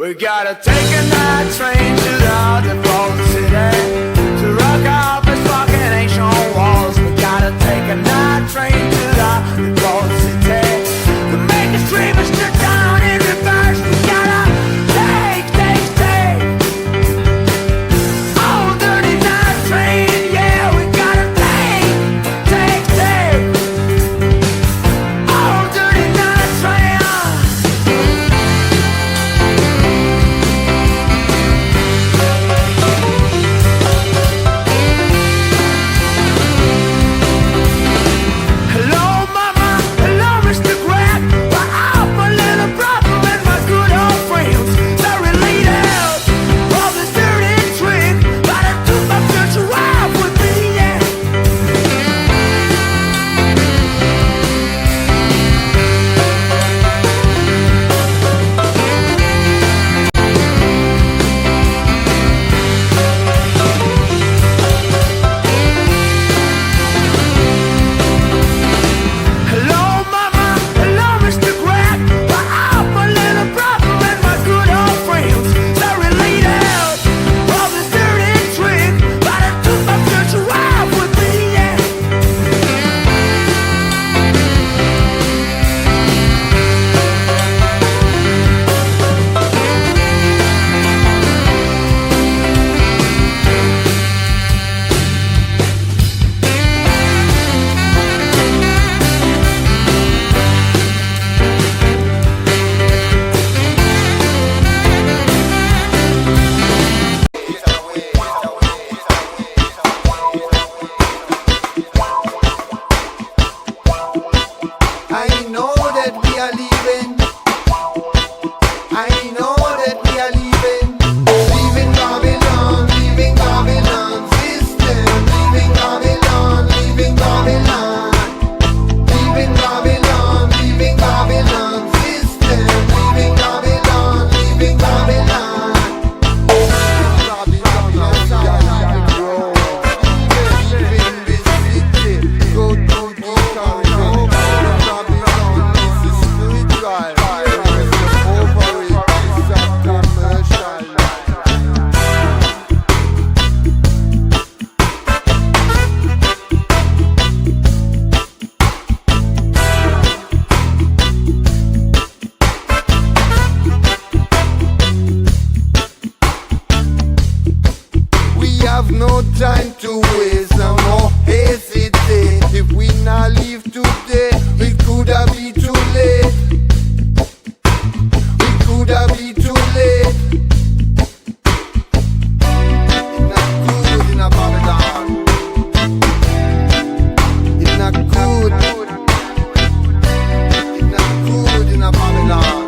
We gotta take a night train to the default city to rock off its fucking ancient walls. We gotta take a night train to the default city to make us dream us to down in reverse. We gotta take old dirty night train. Yeah, we gotta take old dirty night train. Hello, mama. Hello, Mr. Grant. But I'm a little brother and my good old friends. They're related of this dirty trick, but I took my future wife with me. Yeah. Hello, mama. Hello, Mr. Grant. But I'm a little brother and my good old friends. They're related of this dirty trick, but I took my future wife with me. Yeah. I know that we are leaving. I know that we are leaving. Leaving Babylon, leaving Babylon system. Leaving Babylon, leaving Babylon. Leaving Babylon, leaving Babylon system. Leaving Babylon, leaving Babylon. Leaving this city, go to the corridor. Babylon, this is spiritual. Over it, it's a commercial. We have no time to waste, no more hesitate. If we not leave today, it could have been too late. It could have been too late. It's not good in a Babylon. It's not good. It's not good in a Babylon.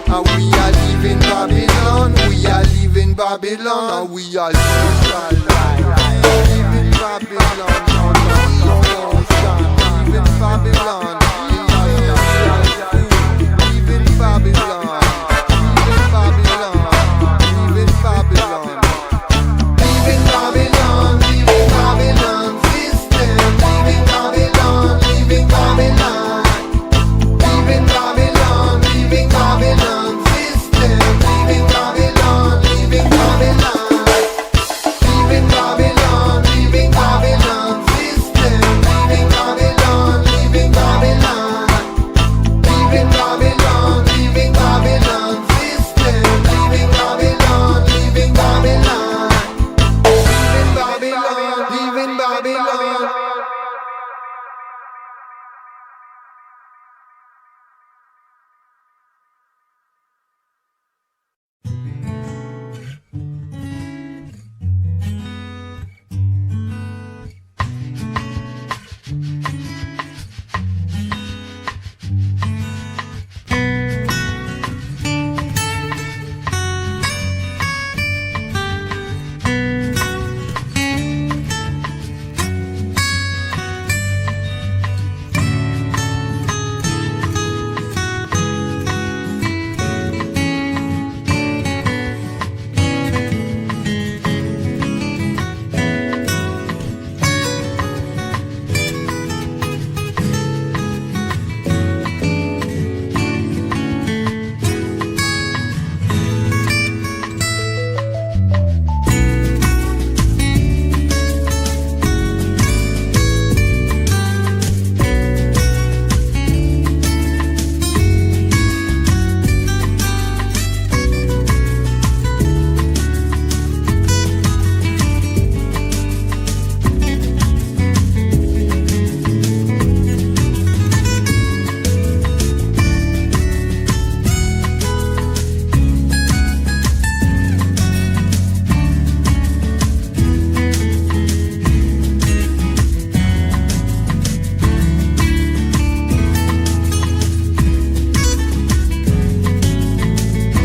And we are leaving Babylon. We are leaving Babylon. And we are leaving Babylon. Leaving Babylon. Leaving Babylon.